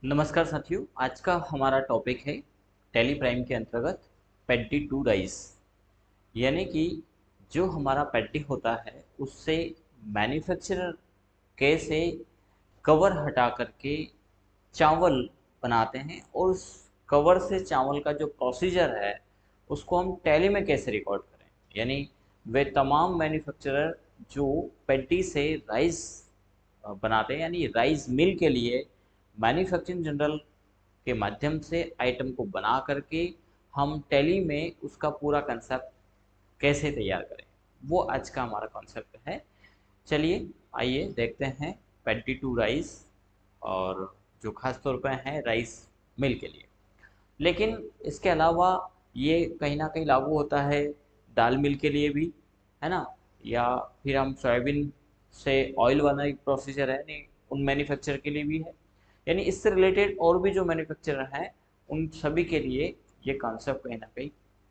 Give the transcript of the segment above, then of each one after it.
नमस्कार साथियों, आज का हमारा टॉपिक है टैली प्राइम के अंतर्गत पैडी टू राइस। यानी कि जो हमारा पैडी होता है उससे मैन्युफैक्चरर कैसे कवर हटा करके चावल बनाते हैं और उस कवर से चावल का जो प्रोसीजर है उसको हम टैली में कैसे रिकॉर्ड करें। यानी वे तमाम मैन्युफैक्चरर जो पैडी से राइस बनाते हैं, यानी राइस मिल के लिए मैन्युफैक्चरिंग जनरल के माध्यम से आइटम को बना करके हम टैली में उसका पूरा कंसेप्ट कैसे तैयार करें, वो आज का हमारा कॉन्सेप्ट है। चलिए आइए देखते हैं पैडी टू राइस, और जो खास तौर पर है राइस मिल के लिए। लेकिन इसके अलावा ये कहीं ना कहीं लागू होता है दाल मिल के लिए भी, है ना। या फिर हम सोयाबीन से ऑयल बनाने की प्रोसीजर है, नहीं उन मैन्युफैक्चर के लिए भी है। यानी इससे रिलेटेड और भी जो मैन्युफैक्चरर हैं उन सभी के लिए ये कॉन्सेप्ट कहीं ना कहीं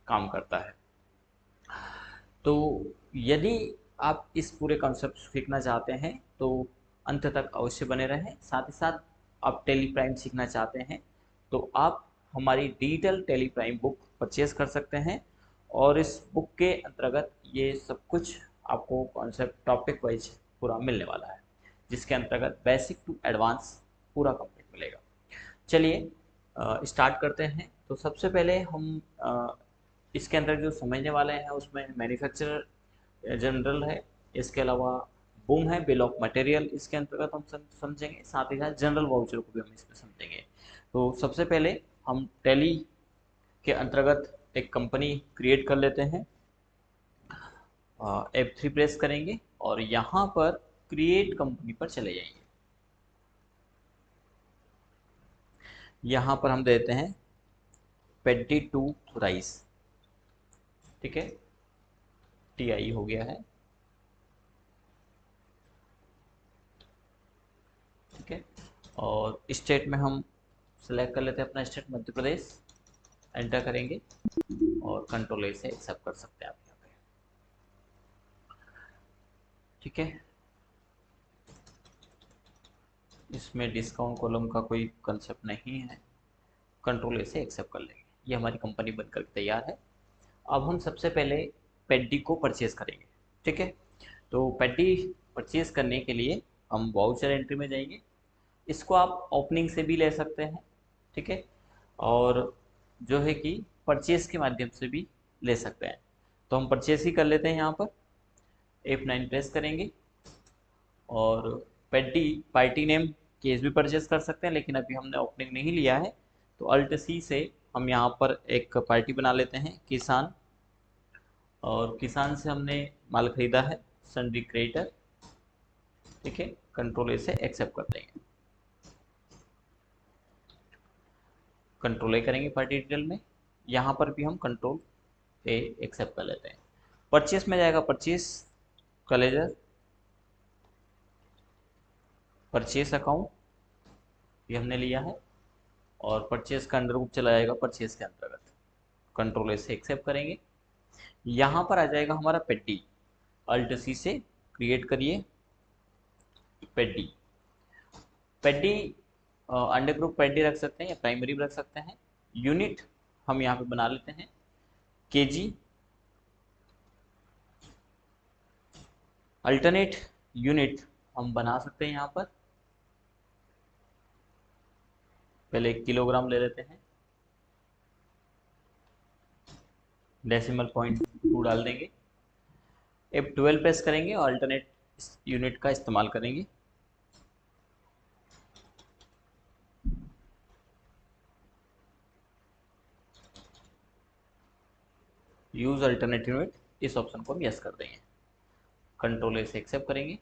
काम करता है। तो यदि आप इस पूरे कॉन्सेप्ट सीखना चाहते हैं तो अंत तक अवश्य बने रहें। साथ ही साथ आप टेली प्राइम सीखना चाहते हैं तो आप हमारी digital Tally Prime book purchase कर सकते हैं, और इस बुक के अंतर्गत ये सब कुछ आपको कॉन्सेप्ट टॉपिक वाइज पूरा मिलने वाला है, जिसके अंतर्गत बेसिक टू एडवांस पूरा कंप्लीट मिलेगा। चलिए स्टार्ट करते हैं। तो सबसे पहले हम इसके अंदर जो समझने वाले हैं उसमें मैन्युफैक्चरर जनरल है, इसके अलावा बूम है, बिल ऑफ मटेरियल इसके अंतर्गत हम समझेंगे, साथ ही साथ जनरल वाउचर को भी हम इसमें समझेंगे। तो सबसे पहले हम टैली के अंतर्गत एक कंपनी क्रिएट कर लेते हैं। F3 प्रेस करेंगे और यहाँ पर क्रिएट कंपनी पर चले जाएंगे। यहाँ पर हम देते हैं पैडी टू राइस, ठीक है, TI हो गया है, ठीक है। और स्टेट में हम सेलेक्ट कर लेते हैं अपना स्टेट मध्य प्रदेश, एंटर करेंगे और कंट्रोल ए से एक्सेप्ट कर सकते हैं आप यहाँ पे, ठीक है। इसमें डिस्काउंट कॉलम का कोई कंसेप्ट नहीं है, कंट्रोल ए से एक्सेप्ट कर लेंगे। ये हमारी कंपनी बनकर तैयार है। अब हम सबसे पहले पैडी को परचेज करेंगे, ठीक है। तो पैडी परचेज करने के लिए हम वाउचर एंट्री में जाएंगे। इसको आप ओपनिंग से भी ले सकते हैं, ठीक है, और जो है कि परचेज के माध्यम से भी ले सकते हैं। तो हम परचेज ही कर लेते हैं। यहाँ पर F9 प्रेस करेंगे और पैडी पार्टी नेम केस भी परचेज कर सकते हैं, लेकिन अभी हमने ओपनिंग नहीं लिया है तो अल्ट सी से हम यहाँ पर एक पार्टी बना लेते हैं किसान, और किसान से हमने माल खरीदा है सन्ड्री क्रेडिटर, ठीक है, कंट्रोल ए से एक्सेप्ट कर देंगे। कंट्रोल ए करेंगे पार्टी डिटेल में, यहाँ पर भी हम कंट्रोल ए एक्सेप्ट कर लेते हैं। परचेस में जाएगा परचेस का लेजर, परचेस अकाउंट ये हमने लिया है, और परचेस का अंडर ग्रुप चला जाएगा परचेस के अंतर्गत, कंट्रोल ए से एक्सेप्ट करेंगे। यहाँ पर आ जाएगा हमारा पेडी, अल्ट सी से क्रिएट करिए पेडी। पेडी अंडर ग्रुप पेडी रख सकते हैं या प्राइमरी भी रख सकते हैं। यूनिट हम यहाँ पे बना लेते हैं केजी। अल्टरनेट यूनिट हम बना सकते हैं, यहाँ पर पहले किलोग्राम ले लेते हैं, डेसिमल पॉइंट 2 डाल देंगे, F12 प्रेस करेंगे और अल्टरनेट यूनिट का इस्तेमाल करेंगे। यूज अल्टरनेट यूनिट, इस ऑप्शन को हम यस कर देंगे, कंट्रोल ए से एक्सेप्ट करेंगे।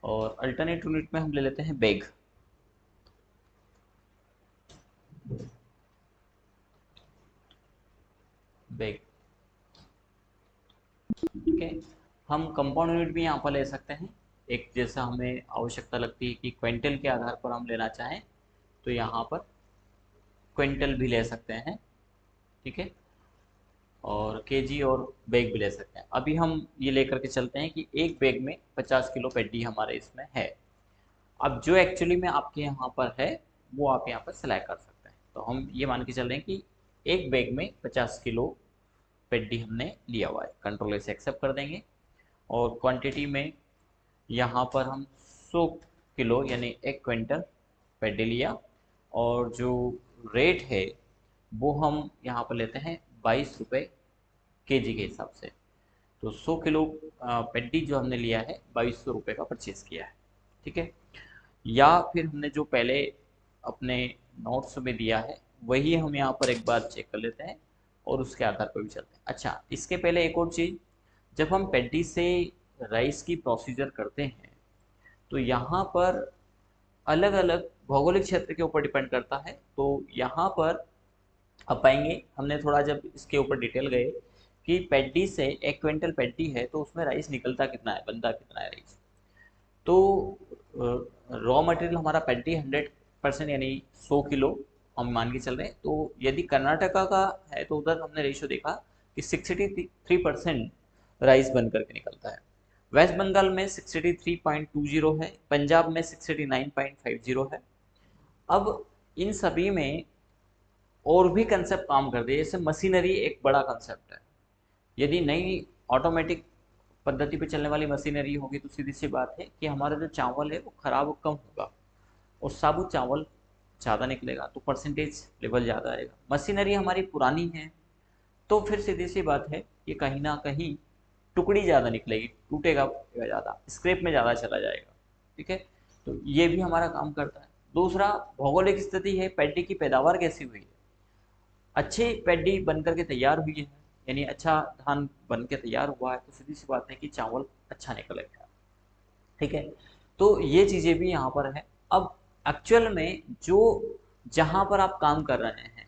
और अल्टरनेट यूनिट में हम ले लेते हैं बैग, बैग, ठीक है। हम कंपाउंड यूनिट भी यहाँ पर ले सकते हैं, एक जैसा हमें आवश्यकता लगती है कि क्विंटल के आधार पर हम लेना चाहें तो यहाँ पर क्विंटल भी ले सकते हैं, ठीक है, और केजी और बैग भी ले सकते हैं। अभी हम ये लेकर के चलते हैं कि एक बैग में 50 किलो पेडी हमारे इसमें है। अब जो एक्चुअली में आपके यहाँ पर है वो आप यहाँ पर सिलेक्ट कर सकते हैं। तो हम ये मान के चल रहे हैं कि एक बैग में 50 किलो पेड्डी हमने लिया हुआ है, कंट्रोल से एक्सेप्ट कर देंगे। और क्वांटिटी में यहाँ पर हम 100 किलो यानी 1 क्विंटल पेड्डी लिया। और जो रेट है वो हम यहाँ पर लेते हैं 22 रुपये केजी के हिसाब से। तो 100 किलो पेड्डी जो हमने लिया है 2200 रुपये का परचेज़ किया है, ठीक है। या फिर हमने जो पहले अपने नोट्स में दिया है वही हम यहाँ पर एक बार चेक कर लेते हैं और उसके आधार पर भी चलते हैं। अच्छा, इसके पहले एक और चीज़, जब हम पेड्डी से राइस की प्रोसीजर करते हैं तो यहाँ पर अलग अलग भौगोलिक क्षेत्र के ऊपर डिपेंड करता है। तो यहाँ पर अब पाएंगे, हमने थोड़ा जब इसके ऊपर डिटेल गए कि पेड्डी से 1 क्विंटल पेड्डी है तो उसमें राइस निकलता कितना है, बनता कितना है राइस। तो रॉ मटेरियल हमारा पेड्डी 100% यानी 100 किलो हम मान के चल रहे हैं। तो यदि कर्नाटका का है तो उधर हमने रेशियो देखा कि 63% राइस बन करके निकलता है। वेस्ट बंगाल में 63.20 है, पंजाब में 69.50 है। अब इन सभी में और भी कंसेप्ट काम करते हैं, जैसे मशीनरी एक बड़ा कंसेप्ट है। यदि नई ऑटोमेटिक पद्धति पे चलने वाली मशीनरी होगी तो सीधी सी बात है कि हमारा जो चावल है वो खराब कम होगा और साबुत चावल ज़्यादा निकलेगा, तो परसेंटेज लेवल ज़्यादा आएगा। मशीनरी हमारी पुरानी है तो फिर सीधी सी बात है कि कहीं ना कहीं टुकड़ी ज़्यादा निकलेगी, टूटेगा ज़्यादा, स्क्रैप में ज़्यादा चला जाएगा, ठीक है। तो ये भी हमारा काम करता है। दूसरा, भौगोलिक स्थिति है, पैडी की पैदावार कैसी हुई है। अच्छी पैडी बन करके तैयार हुई है यानी अच्छा धान बन के तैयार हुआ है तो सीधी सी बात है कि चावल अच्छा निकलेगा, ठीक है। तो ये चीज़ें भी यहाँ पर है। अब एक्चुअल में जो जहाँ पर आप काम कर रहे हैं,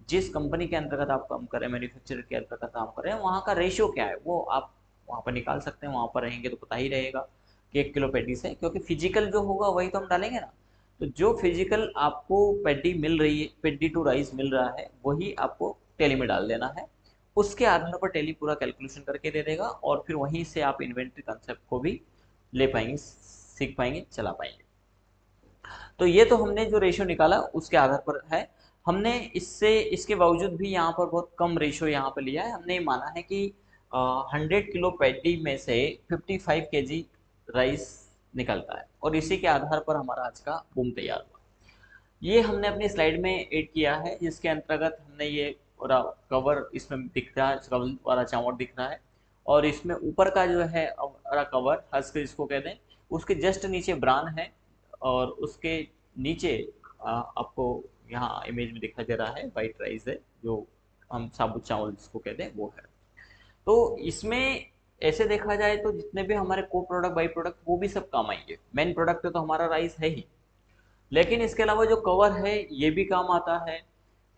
जिस कंपनी के अंतर्गत आप काम कर रहे हैं, मैन्युफैक्चरर के अंतर्गत काम कर रहे हैं, वहाँ का रेशियो क्या है वो आप वहाँ पर निकाल सकते हैं। वहाँ पर रहेंगे तो पता ही रहेगा कि 1 किलो पैडी से, क्योंकि फिजिकल जो होगा वही तो हम डालेंगे ना। तो जो फिजिकल आपको पैडी मिल रही है, पैडी टू राइस मिल रहा है, वही आपको टैली में डाल देना है। उसके आधार पर टैली पूरा कैलकुलेशन करके दे देगा और फिर वहीं से आप इन्वेंट्री कंसेप्ट को भी ले पाएंगे, सीख पाएंगे, चला पाएंगे। तो ये तो हमने जो रेशियो निकाला उसके आधार पर है। हमने इससे इसके बावजूद भी यहाँ पर बहुत कम रेशियो यहाँ पर लिया है। हमने माना है कि 100 किलो पैडी में से 55 kg राइस निकलता है और इसी के आधार पर हमारा आज का बूम तैयार हुआ। ये हमने अपनी स्लाइड में ऐड किया है, जिसके अंतर्गत हमने ये पूरा कवर इसमें दिख रहा है, कवर वाला चावल दिख रहा है और इसमें ऊपर का जो है कवर हस्क जिसको कहते हैं, उसके जस्ट नीचे ब्रान है और उसके नीचे आपको यहाँ इमेज में दिखाई दे रहा है वाइट राइस है, जो हम साबुत चावल जिसको कहते हैं वो है। तो इसमें ऐसे देखा जाए तो जितने भी हमारे को प्रोडक्ट बाई प्रोडक्ट वो भी सब काम आएंगे। मेन प्रोडक्ट तो हमारा राइस है ही, लेकिन इसके अलावा जो कवर है ये भी काम आता है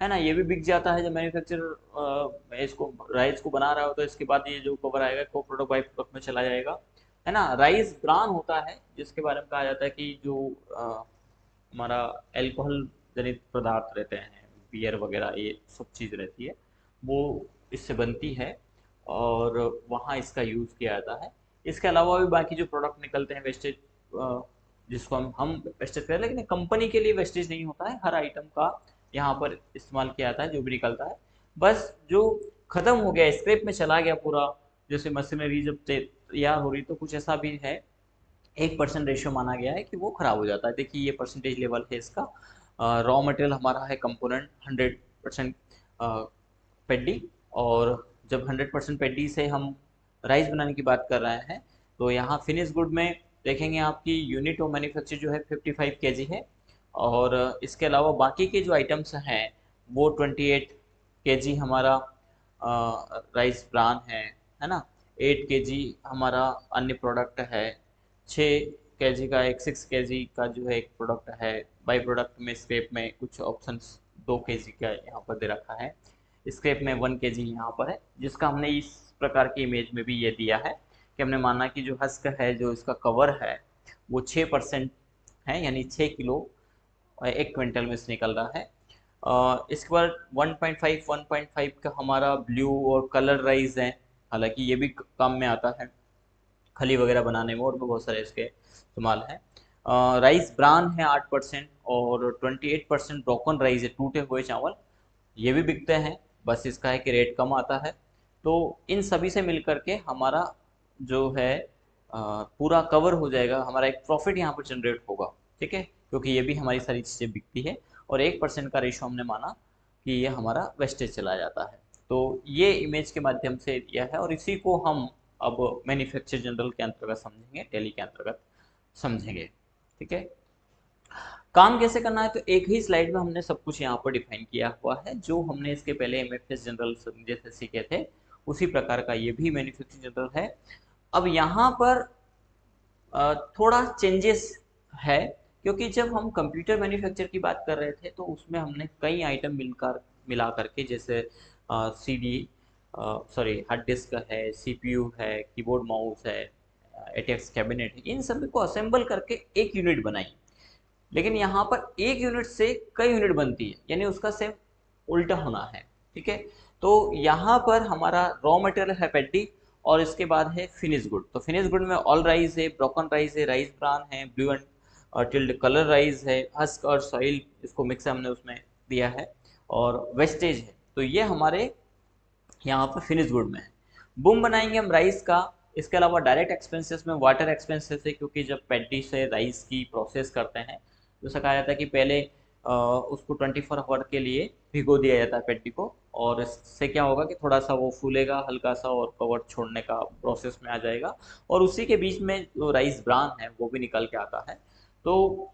ना। ये भी बिक जाता है जब मैन्युफैक्चरर इसको राइस को बना रहा हो, तो इसके बाद ये जो कवर आएगा को प्रोडक्ट बाई प्रोडक्ट में चला जाएगा, है ना। राइस ब्रान होता है जिसके बारे में कहा जाता है कि जो हमारा एल्कोहल जनित पदार्थ रहते हैं, बियर वगैरह ये सब चीज़ रहती है, वो इससे बनती है और वहाँ इसका यूज़ किया जाता है। इसके अलावा भी बाकी जो प्रोडक्ट निकलते हैं वेस्टेज, जिसको हम वेस्टेज करें, लेकिन कंपनी के लिए वेस्टेज नहीं होता है, हर आइटम का यहाँ पर इस्तेमाल किया जाता है जो भी निकलता है। बस जो ख़त्म हो गया, स्क्रैप में चला गया पूरा, जैसे मशीनरी जब तैयार हो रही तो कुछ ऐसा भी है 1% रेशियो माना गया है कि वो ख़राब हो जाता है। देखिए ये परसेंटेज लेवल है इसका। रॉ मटेरियल हमारा है कंपोनेंट 100% पेडी, और जब 100% पेडी से हम राइस बनाने की बात कर रहे हैं तो यहाँ फिनिश गुड में देखेंगे आपकी यूनिट ऑफ मैन्युफैक्चर जो है 55 kg है और इसके अलावा बाकी के जो आइटम्स हैं वो 28 kg हमारा राइस ब्रान है ना। 8 kg हमारा अन्य प्रोडक्ट है, 6 kg का एक 6 kg का जो है एक प्रोडक्ट है। बाई प्रोडक्ट में स्क्रैप में कुछ ऑप्शंस 2 kg का यहाँ पर दे रखा है, स्क्रैप में 1 kg यहाँ पर है, जिसका हमने इस प्रकार की इमेज में भी ये दिया है कि हमने माना कि जो हस्क है, जो इसका कवर है वो 6% है, यानी 6 किलो 1 क्विंटल में से निकल रहा है। इसके बाद 1.5 का हमारा ब्लू और कलर राइस है, हालांकि ये भी काम में आता है खली वगैरह बनाने में और भी बहुत सारे इसके इस्तेमाल हैं। राइस ब्रान है 8% और 28% ब्रोकन राइस है, टूटे हुए चावल, ये भी बिकते हैं। बस इसका है कि रेट कम आता है। तो इन सभी से मिलकर के हमारा जो है पूरा कवर हो जाएगा, हमारा एक प्रॉफिट यहाँ पर जनरेट होगा। ठीक है, क्योंकि ये भी हमारी सारी चीज़ें बिकती है और 1% का रेशो हमने माना कि ये हमारा वेस्टेज चला जाता है। तो ये इमेज के माध्यम से दिया है और इसी को हम अब मैन्युफैक्चर जनरल के अंतर्गत समझेंगे, टैली के अंतर्गत समझेंगे। ठीक है, काम कैसे करना है तो एक ही स्लाइड में हमने सब कुछ यहाँ पर डिफाइन किया हुआ है, जो हमने इसके पहले एमएफएस जनरल जैसे सीखे थे उसी प्रकार का ये भी मैन्युफैक्चर जनरल है। अब यहाँ पर थोड़ा चेंजेस है, क्योंकि जब हम कंप्यूटर मैन्युफैक्चर की बात कर रहे थे तो उसमें हमने कई आइटम मिला करके, जैसे C D, sorry hard disk है, सीपीयू है, कीबोर्ड माउस है, एटेक्स कैबिनेट है, इन सभी को असेंबल करके एक यूनिट बनाई। लेकिन यहाँ पर एक यूनिट से कई यूनिट बनती है, यानी उसका सेम उल्टा होना है। ठीक है, तो यहाँ पर हमारा रॉ मटेरियल है पेड्डी और इसके बाद है फिनिश गुड। तो फिनिश गुड में ऑल राइस है, ब्रोकन राइस है, राइस ब्रान है, blue and tilde colour rice है, हस्क और सॉइल इसको मिक्स हमने उसमें दिया है, और वेस्टेज है। तो ये हमारे यहाँ पर फिनिश गुड में है। बूम बनाएंगे हम राइस का। इसके अलावा डायरेक्ट एक्सपेंसेस में वाटर एक्सपेंसेस है, क्योंकि जब पैडी से राइस की प्रोसेस करते हैं तो ऐसा कहा जाता है कि पहले उसको 24 आवर के लिए भिगो दिया जाता है पैडी को, और इससे क्या होगा कि थोड़ा सा वो फूलेगा हल्का सा और कवर छोड़ने का प्रोसेस में आ जाएगा, और उसी के बीच में जो राइस ब्रान है वो भी निकल के आता है। तो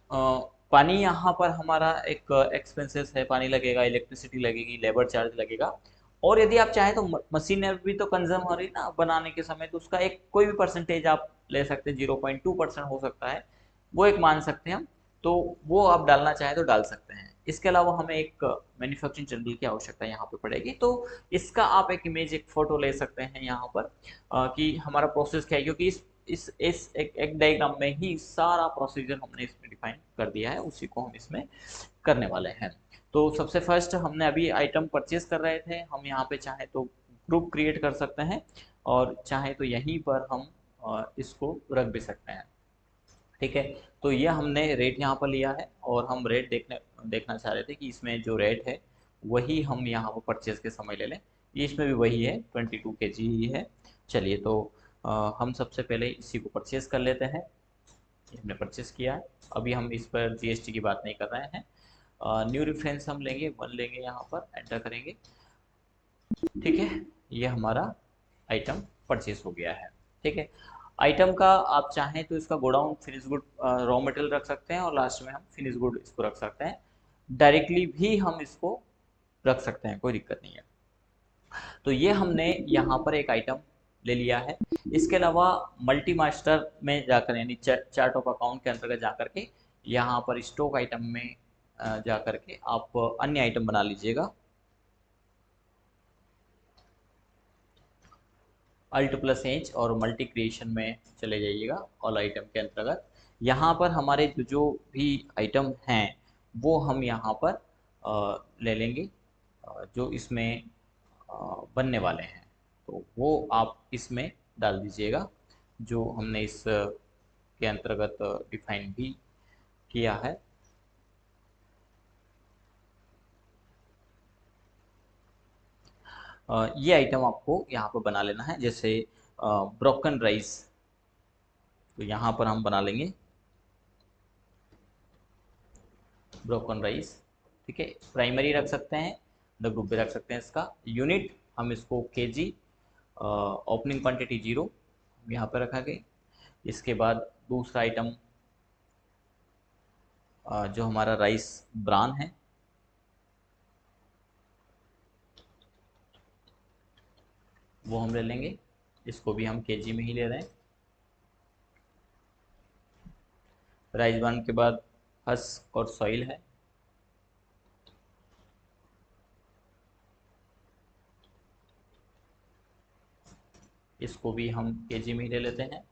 पानी यहाँ पर हमारा एक एक्सपेंसेस है, पानी लगेगा, इलेक्ट्रिसिटी लगेगी, लेबर चार्ज लगेगा, और यदि आप चाहें तो मशीनरी भी तो कंज्यूम हो रही ना बनाने के समय, तो उसका एक कोई भी परसेंटेज आप ले सकते हैं, 0.2% हो सकता है, वो एक मान सकते हैं हम। तो वो आप डालना चाहें तो डाल सकते हैं। इसके अलावा हमें एक मैन्युफैक्चरिंग जनरल की आवश्यकता यहाँ पे पड़ेगी, तो इसका आप एक इमेज, एक फोटो ले सकते हैं यहाँ पर, कि हमारा प्रोसेस क्या है, क्योंकि इस एक डायग्राम में ही सारा प्रोसीजर हमने इसमें डिफाइन कर दिया है, उसी को हम इसमें करने वाले हैं। तो सबसे फर्स्ट हमने अभी आइटम परचेज कर रहे थे, हम यहाँ पे चाहे तो ग्रुप क्रिएट कर सकते हैं और चाहे तो यहीं पर हम इसको रख भी सकते हैं। ठीक है, तो ये हमने रेट यहाँ पर लिया है और हम रेट देखना चाह रहे थे कि इसमें जो रेट है वही हम यहाँ पर परचेज के समय ले लें। ये इसमें भी वही है, 22 kg ही है। चलिए, तो हम सबसे पहले इसी को परचेज कर लेते हैं। ये हमने परचेज किया है। अभी हम इस पर जीएसटी की बात नहीं कर रहे हैं। न्यू रेफरेंस हम लेंगे, 1 लेंगे, यहाँ पर एंटर करेंगे। ठीक है, ये हमारा आइटम परचेज हो गया है। ठीक है, आइटम का आप चाहें तो इसका godown finish good raw material रख सकते हैं और लास्ट में हम फिनिश गुड इसको रख सकते हैं। डायरेक्टली भी हम इसको रख सकते हैं, कोई दिक्कत नहीं है। तो ये हमने यहाँ पर एक आइटम ले लिया है। इसके अलावा मल्टी मास्टर में जाकर, यानी चार्ट ऑफ अकाउंट के अंतर्गत जाकर के यहाँ पर स्टॉक आइटम में जाकर के आप अन्य आइटम बना लीजिएगा। अल्ट प्लस एच और मल्टी क्रिएशन में चले जाइएगा ऑल आइटम के अंतर्गत। यहाँ पर हमारे जो भी आइटम हैं वो हम यहाँ पर ले लेंगे, जो इसमें बनने वाले हैं, तो वो आप इसमें डाल दीजिएगा, जो हमने इस के अंतर्गत डिफाइन भी किया है। ये आइटम आपको यहाँ पर बना लेना है, जैसे ब्रोकन राइस, तो यहाँ पर हम बना लेंगे ब्रोकन राइस। ठीक है, प्राइमरी रख सकते हैं, द ग्रुप भी रख सकते हैं। इसका यूनिट हम इसको केजी, ओपनिंग क्वांटिटी 0 यहाँ पर रखा गया। इसके बाद दूसरा आइटम जो हमारा राइस ब्रान है, वो हम ले लेंगे, इसको भी हम केजी में ही ले रहे हैं। राइस ब्रान के बाद हस्क और सॉइल है, इसको भी हम केजी में ही ले लेते हैं।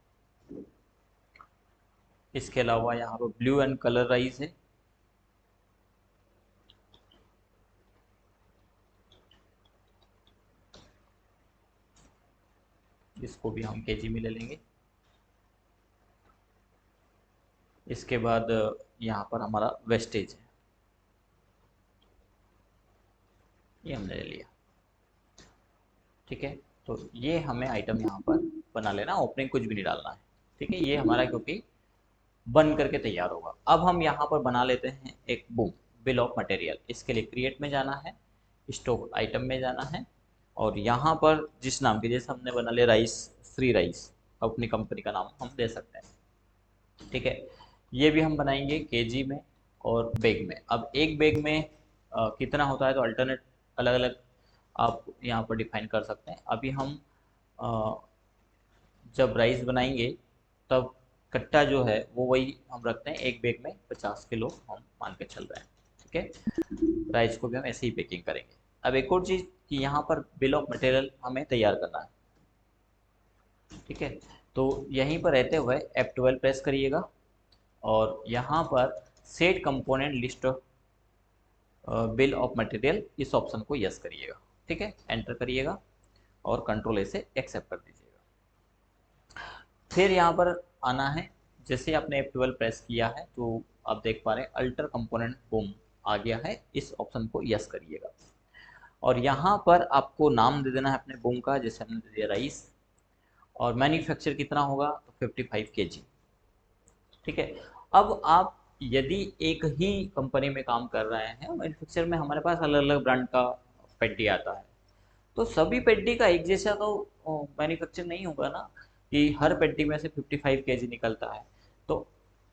इसके अलावा यहाँ पर ब्लू एंड कलर राइस है, इसको भी हम केजी में ले लेंगे। इसके बाद यहाँ पर हमारा वेस्टेज है, ये हमने ले लिया। ठीक है, तो ये हमें आइटम यहाँ पर बना लेना, ओपनिंग कुछ भी नहीं डालना है। ठीक है, ये हमारा क्योंकि बन करके तैयार होगा। अब हम यहाँ पर बना लेते हैं एक बुक, बिल ऑफ मटेरियल। इसके लिए क्रिएट में जाना है, स्टॉक आइटम में जाना है, और यहाँ पर जिस नाम की, जैसे हमने बना लिया राइस, श्री राइस, अपनी कंपनी का नाम हम दे सकते हैं। ठीक है, ये भी हम बनाएंगे केजी में और बैग में। अब एक बैग में कितना होता है, तो अल्टरनेट अलग अलग आप यहाँ पर डिफाइन कर सकते हैं। अभी हम अ, जब राइस बनाएंगे तब कट्टा जो है वो वही हम रखते हैं, एक बैग में 50 किलो हम मान के चल रहे हैं। ठीक है, राइस को भी हम ऐसे ही पैकिंग करेंगे। अब एक और चीज़ कि यहाँ पर बिल ऑफ मटेरियल हमें तैयार करना है। ठीक है, तो यहीं पर रहते हुए F12 प्रेस करिएगा और यहाँ पर set component list bill of material, इस ऑप्शन को यस करिएगा। ठीक है, एंटर करिएगा और कंट्रोल ए से एक्सेप्ट कर दीजिएगा। फिर यहाँ पर आना है, जैसे आपने F12 प्रेस किया है तो आप देख पा रहे हैं अल्टर कंपोनेंट बूम आ गया है, इस ऑप्शन को यस करिएगा। और यहाँ पर आपको नाम दे देना है अपने बूम का, जैसे हमने दे दिया राइस, और मैन्युफैक्चर कितना होगा, तो 55 kg। ठीक है, अब आप यदि एक ही कंपनी में काम कर रहे हैं, मैन्युफैक्चर में हमारे पास अलग अलग ब्रांड का पेटी आता है, तो सभी पेटी का एक जैसा तो मैन्युफैक्चर नहीं होगा ना, कि हर पेटी में से 55 kg निकलता है। तो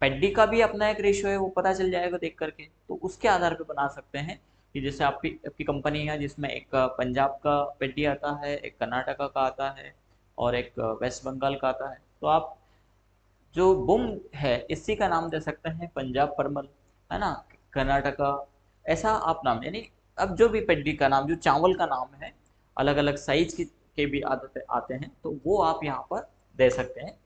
पेटी का भी अपना एक रेशियो है, वो पता चल जाएगा देख करके, तो उसके आधार पे बना सकते हैं कि जैसे आपकी आपकी कंपनी है जिसमें एक पंजाब का पेटी आता है, एक कर्नाटका का आता है, और एक वेस्ट बंगाल का आता है, तो आप जो बुम है इसी का नाम दे सकते हैं पंजाब परमल, है ना, कर्नाटका, ऐसा आप नाम, यानी अब जो भी पेडी का नाम, जो चावल का नाम है, अलग अलग साइज के भी आते हैं, तो वो आप यहाँ पर दे सकते हैं,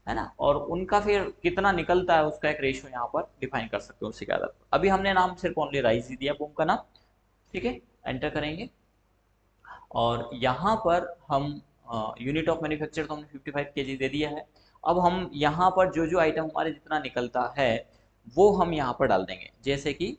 है ना, और उनका फिर कितना निकलता है उसका एक रेशियो यहाँ पर डिफाइन कर सकते हो उसी के आधार पर। अभी हमने नाम सिर्फ ओनली राइस ही दिया बुम का नाम। ठीक है, एंटर करेंगे और यहाँ पर हम यूनिट ऑफ मैन्युफैक्चर तो हमने 55 kg दे दिया है। अब हम यहाँ पर जो जो आइटम हमारे जितना निकलता है वो हम यहाँ पर डाल देंगे। जैसे कि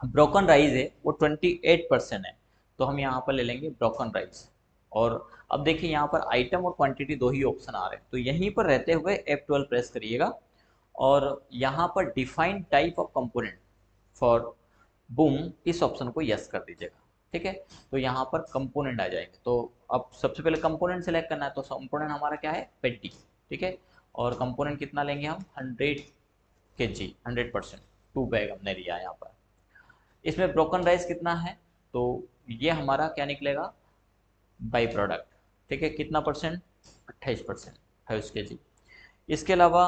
ब्रोकन राइस है वो 28% है, तो हम यहाँ पर ले लेंगे ब्रोकन राइस। और अब देखिए यहाँ पर आइटम और क्वांटिटी दो ही ऑप्शन आ रहे हैं, तो यहीं पर रहते हुए F12 प्रेस करिएगा और यहाँ पर define type of component for boom, इस ऑप्शन को यस कर दीजिएगा। ठीक है, तो यहाँ पर कंपोनेंट आ जाएंगे, तो अब सबसे पहले कंपोनेंट सेलेक्ट करना है, तो कंपोनेंट हमारा क्या है, पेटी। ठीक है, और कंपोनेंट कितना लेंगे हम, 100 kg, 100%, 2 बैग हमने लिया है यहाँ पर। इसमें ब्रोकन राइस कितना है, तो ये हमारा क्या निकलेगा, बाई प्रोडक्ट। ठीक है, कितना परसेंट, 28%, 28 kg। इसके अलावा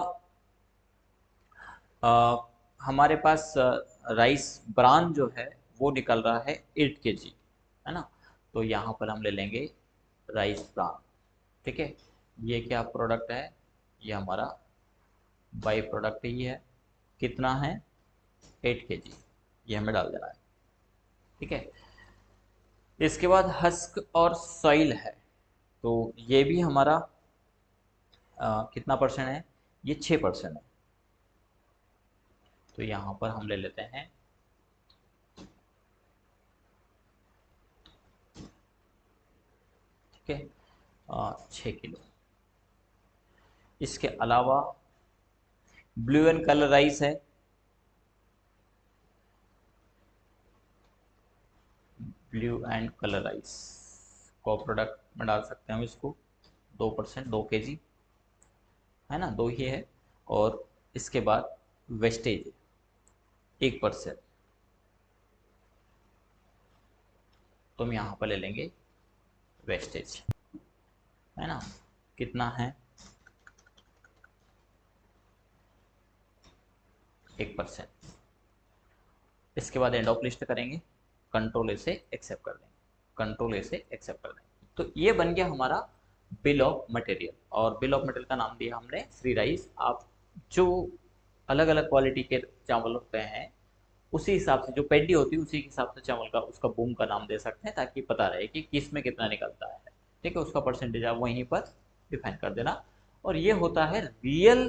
अ, हमारे पास राइस ब्रान जो है वो निकल रहा है 8 kg, है ना, तो यहाँ पर हम ले लेंगे राइस ब्रान। ठीक है, ये क्या प्रोडक्ट है, ये हमारा बाई प्रोडक्ट ही है, कितना है, 8 kg, ये हमें डाल देना है। ठीक है, इसके बाद हस्क और सॉइल है, तो ये भी हमारा कितना परसेंट है, ये 6% है, तो यहाँ पर हम ले लेते हैं 6 किलो। इसके अलावा ब्लू एंड कलर राइस है, ब्लू एंड कलर राइस को प्रोडक्ट में डाल सकते हैं हम इसको, 2%, 2 kg, है ना, दो ही है। और इसके बाद वेस्टेज 1%, तो हम यहाँ पर ले लेंगे वेस्टेज, है ना, कितना है, 1%। इसके बाद एंड ऑफ लिस्ट करेंगे, कंट्रोल ए से एक्सेप्ट कर देंगे, कंट्रोल ए से एक्सेप्ट कर देंगे। तो ये बन गया हमारा बिल ऑफ मटेरियल, और बिल ऑफ मटेरियल का नाम दिया हमने फ्री राइस। आप जो अलग अलग क्वालिटी के चावल होते हैं उसी हिसाब से, जो पेडी होती है उसी के हिसाब से चावल का, उसका बूम का नाम दे सकते हैं, ताकि पता रहे कि किस में कितना निकलता है। ठीक है, उसका परसेंटेज आप वहीं पर डिफाइन कर देना। और ये होता है रियल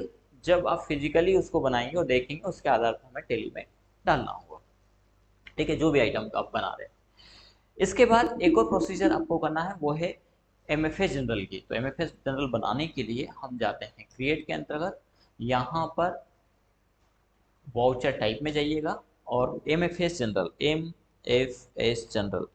जब आप फिजिकली उसको बनाएंगे और देखेंगे उसके आधार पर हमें टेली में डालना होगा। ठीक है, जो भी आइटम आप बना रहे हैं। इसके बाद एक और प्रोसीजर आपको करना है, वो है एमएफए जनरल की। तो एमएफए जनरल बनाने के लिए हम जाते हैं क्रिएट के अंतर्गत, यहाँ पर वाउचर टाइप में जाइएगा और MFS general, MFS general,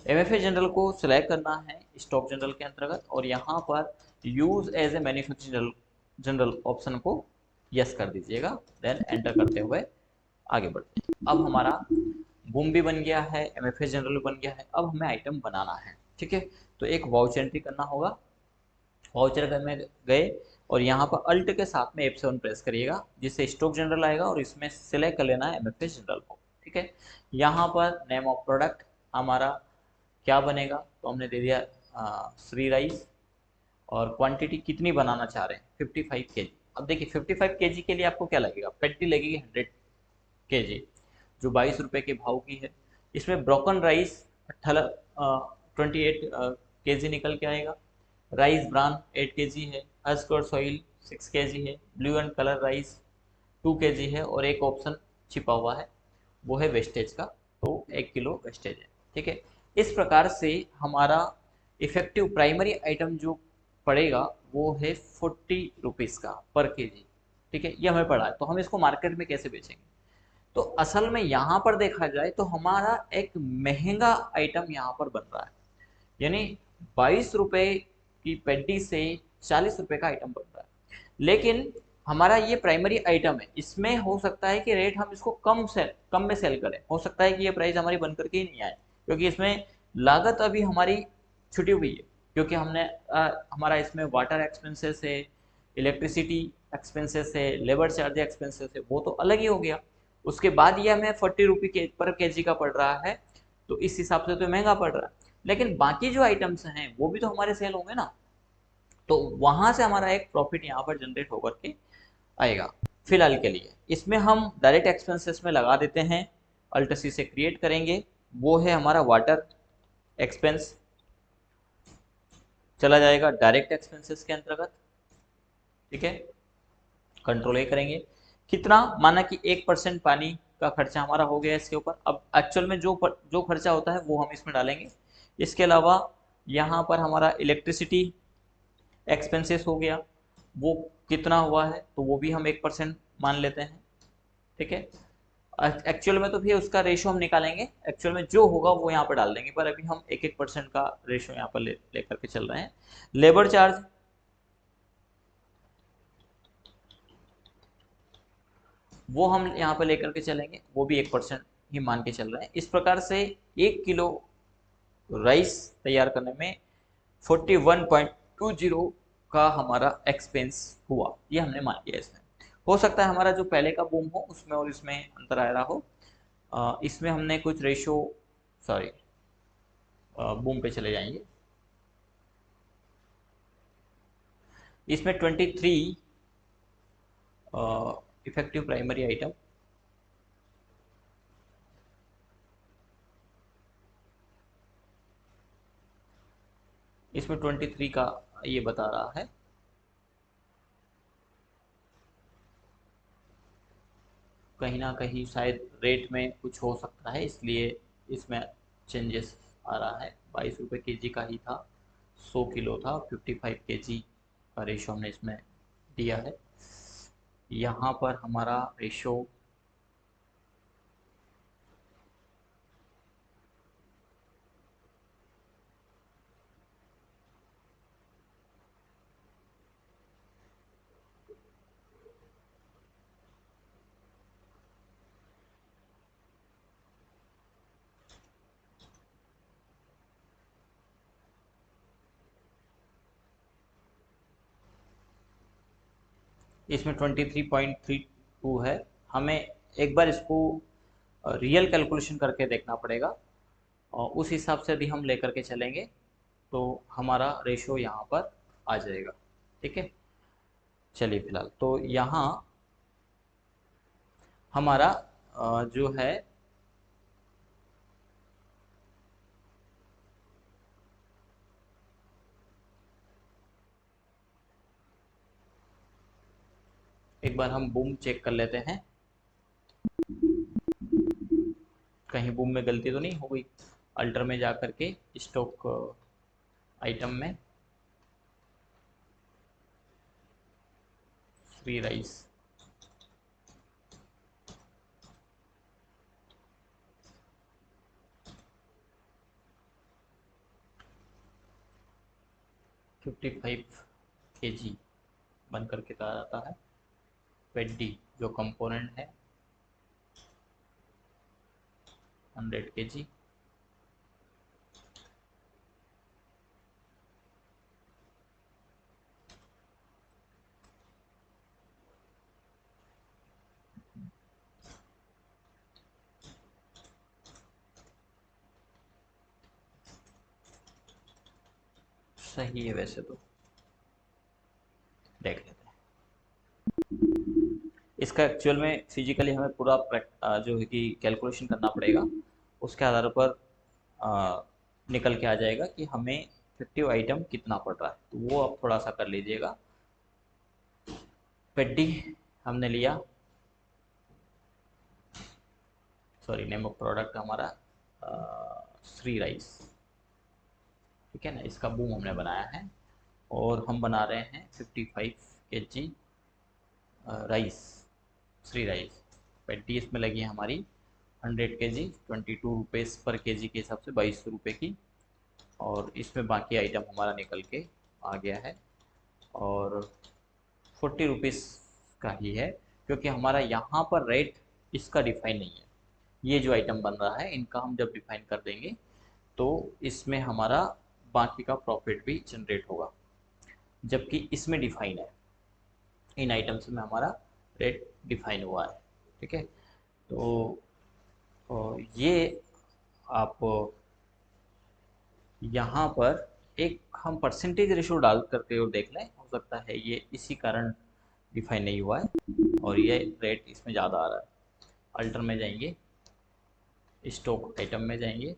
MFA general को सिलेक्ट करना है स्टॉक जनरल के अंतर्गत और यहाँ पर use as a manufacturer general option को यस कर दीजिएगा। देन एंटर करते हुए आगे बढ़ते हैं। अब हमारा बूम भी बन गया है, एमएफए जनरल बन गया है। अब हमें आइटम बनाना है। ठीक है, तो एक वाउचर एंट्री करना होगा। वाउचर में गए और यहाँ पर अल्ट के साथ में F7 प्रेस करिएगा, जिससे स्टॉक जनरल आएगा और इसमें सिलेक्ट कर लेना है एमएफए जनरल को। ठीक है, यहाँ पर नेम ऑफ प्रोडक्ट हमारा क्या बनेगा, तो हमने दे दिया श्री राइस और क्वांटिटी कितनी बनाना चाह रहे हैं 55 केजी। अब देखिए 55 केजी के लिए आपको क्या लगेगा, पेटी लगेगी 100 केजी जो 22 रुपये के भाव की है। इसमें ब्रोकन राइस 28 केजी निकल के आएगा। राइस ब्रान 8 केजी है, हस्क और सॉइल 6 केजी है, blue and colour rice 2 KG है और एक ऑप्शन छिपा हुआ है वो है वेस्टेज का, तो 1 किलो वेस्टेज है। ठीक है, इस प्रकार से हमारा इफेक्टिव प्राइमरी आइटम जो पड़ेगा वो है 40 रुपीज़ का पर केजी। ठीक है, ये हमें पड़ा है, तो हम इसको मार्केट में कैसे बेचेंगे। तो असल में यहाँ पर देखा जाए तो हमारा एक महंगा आइटम यहाँ पर बन रहा है, यानी 22 रुपये की पेटी से 40 रुपये का आइटम बन रहा है। लेकिन हमारा ये प्राइमरी आइटम है, इसमें हो सकता है कि रेट हम इसको कम में सेल करें, हो सकता है कि ये प्राइस हमारी बन करके ही नहीं आए, क्योंकि इसमें लागत अभी हमारी छुटी हुई है। क्योंकि हमने हमारा इसमें वाटर एक्सपेंसेस है, इलेक्ट्रिसिटी एक्सपेंसेस है, लेबर चार्ज एक्सपेंसेस है, वो तो अलग ही हो गया। उसके बाद ये हमें 40 रुपये पर केजी का पड़ रहा है, तो इस हिसाब से तो महंगा पड़ रहा है। लेकिन बाकी जो आइटम्स हैं वो भी तो हमारे सेल होंगे ना, तो वहां से हमारा एक प्रॉफिट यहाँ पर जनरेट होकर के आएगा। फिलहाल के लिए इसमें हम डायरेक्ट एक्सपेंसेस में लगा देते हैं, अल्ट सी से क्रिएट करेंगे, वो है हमारा वाटर एक्सपेंस, चला जाएगा डायरेक्ट एक्सपेंसेस के अंतर्गत। ठीक है, कंट्रोल ए करेंगे, कितना माना कि 1% पानी का खर्चा हमारा हो गया इसके ऊपर। अब एक्चुअल में जो खर्चा होता है वो हम इसमें डालेंगे। इसके अलावा यहाँ पर हमारा इलेक्ट्रिसिटी एक्सपेंसेस हो गया, वो कितना हुआ है तो वो भी हम 1% मान लेते हैं। ठीक है, एक्चुअल में तो फिर उसका रेशो हम निकालेंगे, एक्चुअल में जो होगा वो यहाँ पर डाल देंगे, पर अभी हम 1% का रेशो यहाँ पर लेकर के चल रहे हैं। लेबर चार्ज वो हम यहाँ पर लेकर के चलेंगे, वो भी 1% ही मान के चल रहे हैं। इस प्रकार से 1 किलो राइस तैयार करने में 41.20 का हमारा एक्सपेंस हुआ, ये हमने मान लिया। इसमें हो सकता है हमारा जो पहले का बूम हो उसमें और इसमें अंतर आ रहा हो। इसमें हमने कुछ रेशो, सॉरी, बूम पे चले जाएंगे। इसमें 23 इफेक्टिव प्राइमरी आइटम, इसमें 23 का ये बता रहा है। कहीं ना कहीं शायद रेट में कुछ हो सकता है, इसलिए इसमें चेंजेस आ रहा है। 22 रुपये के जी का ही था, 100 किलो था, 55 केजी का रेशो हमने इसमें दिया है। यहाँ पर हमारा रेशो इसमें 23.32 है। हमें एक बार इसको रियल कैलकुलेशन करके देखना पड़ेगा और उस हिसाब से भी हम लेकर के चलेंगे तो हमारा रेशो यहाँ पर आ जाएगा। ठीक है, चलिए फिलहाल तो यहाँ हमारा जो है एक बार हम बूम चेक कर लेते हैं, कहीं बूम में गलती तो नहीं हो गई। अल्टर में जा करके स्टॉक आइटम में फ्री राइस, फिफ्टी फाइव के जी बन करके कहा जाता है। पेडी जो कंपोनेंट है 100 के जी। सही है वैसे तो, देख लेते हैं। इसका एक्चुअल में फिजिकली हमें पूरा जो है कि कैलकुलेशन करना पड़ेगा, उसके आधार पर निकल के आ जाएगा कि हमें इफेक्टिव आइटम कितना पड़ रहा है, तो वो आप थोड़ा सा कर लीजिएगा। पेडी हमने लिया, सॉरी नेम ऑफ प्रोडक्ट हमारा श्री राइस, ठीक है ना, इसका बूम हमने बनाया है। और हम बना रहे हैं 55 के जी राइस, श्री राइस। पेटी इसमें लगी है हमारी 100 के जी, 22 रुपीज़ पर के जी के हिसाब से 2200 रुपये की। और इसमें बाकी आइटम हमारा निकल के आ गया है, और 40 रुपीज़ का ही है, क्योंकि हमारा यहाँ पर रेट इसका डिफाइन नहीं है। ये जो आइटम बन रहा है इनका हम जब डिफाइन कर देंगे तो इसमें हमारा बाकी का प्रॉफिट भी जनरेट होगा, जबकि इसमें डिफाइन है, इन आइटम्स में हमारा रेट डिफाइन हुआ है, ठीक है। तो ये आप यहाँ पर एक हम परसेंटेज रेशो डाल करके और देख लें, हो सकता है ये इसी कारण डिफाइन नहीं हुआ है और ये रेट इसमें ज़्यादा आ रहा है। अल्टर में जाएंगे, स्टॉक आइटम में जाएंगे,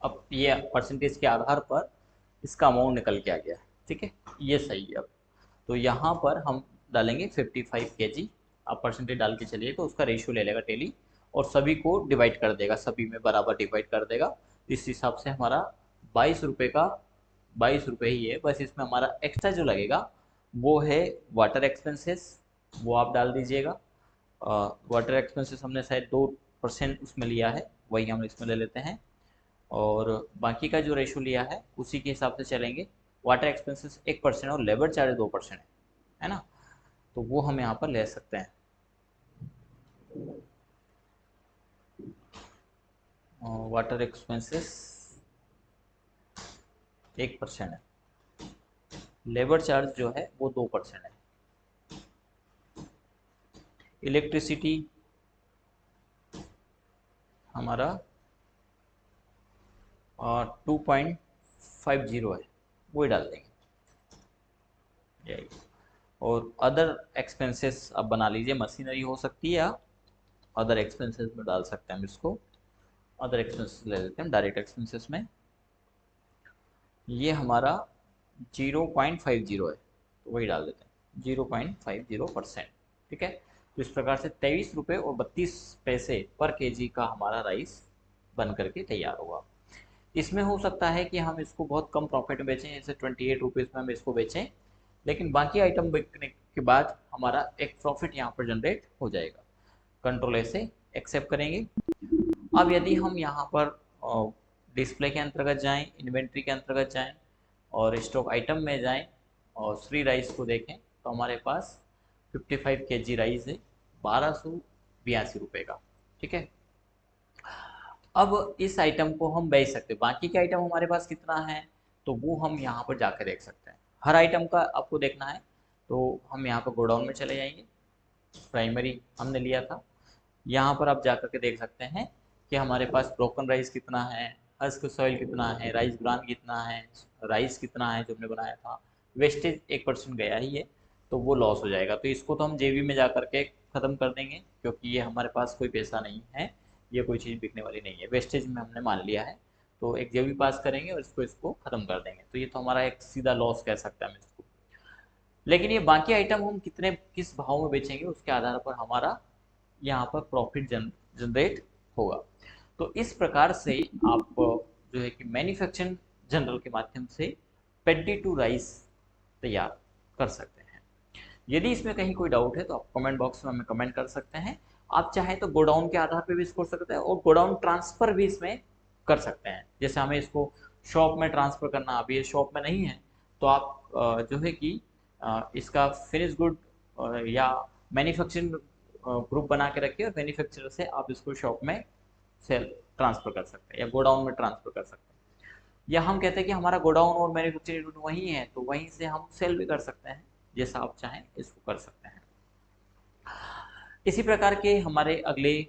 अब ये परसेंटेज के आधार पर इसका अमाउंट निकल के आ गया है, ठीक है, ये सही है। अब तो यहाँ पर हम डालेंगे 55 के जी, आप परसेंटेज डाल के चलिए तो उसका रेशियो ले लेगा टेली और सभी को डिवाइड कर देगा, सभी में बराबर डिवाइड कर देगा। इस हिसाब से हमारा 22 रुपये का 22 रुपये ही है, बस इसमें हमारा एक्स्ट्रा जो लगेगा वो है वाटर एक्सपेंसेस, वो आप डाल दीजिएगा। वाटर एक्सपेंसेस हमने शायद 2% उसमें लिया है, वही हम इसमें ले लेते हैं। और बाकी का जो रेशो लिया है उसी के हिसाब से चलेंगे। वाटर एक्सपेंसेस 1% और लेबर चार्ज 2% है ना, तो वो हम यहाँ पर ले सकते हैं। वाटर एक्सपेंसेस 1% है, लेबर चार्ज जो है वो 2% है। इलेक्ट्रिसिटी हमारा 2.50 है, वही डाल देंगे यही। और अदर एक्सपेंसेस आप बना लीजिए, मशीनरी हो सकती है या अदर एक्सपेंसेस में डाल सकते हैं हम इसको। अदर एक्सपेंसेस ले लेते हैं डायरेक्ट एक्सपेंसेस में, ये हमारा 0.50 है, तो वही डाल देते हैं 0.50%, ठीक है। तो इस प्रकार से 23 रुपये और 32 पैसे पर केजी का हमारा राइस बन करके तैयार होगा। इसमें हो सकता है कि हम इसको बहुत कम प्रॉफिट में बेचें, जैसे 28 रुपीज़ में हम इसको बेचें, लेकिन बाकी आइटम बिकने के बाद हमारा एक प्रॉफिट यहाँ पर जनरेट हो जाएगा। कंट्रोल ऐसे एक्सेप्ट करेंगे। अब यदि हम यहाँ पर डिस्प्ले के अंतर्गत जाएं, इन्वेंट्री के अंतर्गत जाएं और स्टॉक आइटम में जाएं और श्री राइस को देखें तो हमारे पास 55 kg राइस है 1282 रुपये का। ठीक है, अब इस आइटम को हम बेच सकते हैं। बाकी के आइटम हमारे पास कितना है तो वो हम यहाँ पर जाकर देख सकते हैं। हर आइटम का आपको देखना है तो हम यहाँ पर गोडाउन में चले जाएंगे। प्राइमरी हमने लिया था, यहाँ पर आप जाकर के देख सकते हैं कि हमारे पास ब्रोकन राइस कितना है, हस्क सॉइल कितना है, राइस ब्रान कितना है, राइस कितना है जो हमने बनाया था। वेस्टेज 1% गया ही है तो वो लॉस हो जाएगा, तो इसको तो हम जेबी में जा करके ख़त्म कर देंगे क्योंकि ये हमारे पास कोई पैसा नहीं है, ये कोई चीज़ बिकने वाली नहीं है, वेस्टेज में हमने मान लिया है। तो एक जेबी पास करेंगे और इसको ख़त्म कर देंगे, तो ये तो हमारा एक सीधा लॉस कह सकते हैं हम इसको। लेकिन ये बाकी आइटम हम किस भाव में बेचेंगे उसके आधार पर हमारा यहाँ पर प्रॉफिट जनरेट होगा। तो इस प्रकार से आप जो है कि मैन्युफैक्चरिंग जनरल के माध्यम से पेडी टू राइस तैयार कर सकते हैं। यदि इसमें कहीं कोई डाउट है तो आप कमेंट बॉक्स में हमें कमेंट कर सकते हैं। आप चाहें तो गोडाउन के आधार पर भी इसको कर सकते हैं और गोडाउन ट्रांसफ़र भी इसमें कर सकते हैं। जैसे हमें इसको शॉप में ट्रांसफ़र करना, अभी ये शॉप में नहीं है तो आप जो है कि इसका फिनिश गुड या मैन्युफैक्चरिंग ग्रुप बना के रखिए और मैन्युफैक्चरर से आप इसको शॉप में सेल ट्रांसफ़र कर सकते हैं या गोडाउन में ट्रांसफ़र कर सकते हैं। या हम कहते हैं कि हमारा गोडाउन और मैन्युफैक्चरिंग यूनिट वहीं है तो वहीं से हम सेल भी कर सकते हैं, जैसा आप चाहें इसको कर सकते हैं। इसी प्रकार के हमारे अगले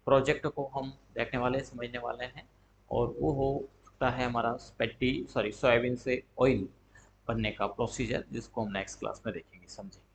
प्रोजेक्ट को हम देखने वाले समझने वाले हैं और वो हो सकता है हमारा सोयाबीन से ऑयल बनने का प्रोसीजर, जिसको हम नेक्स्ट क्लास में देखेंगे समझेंगे।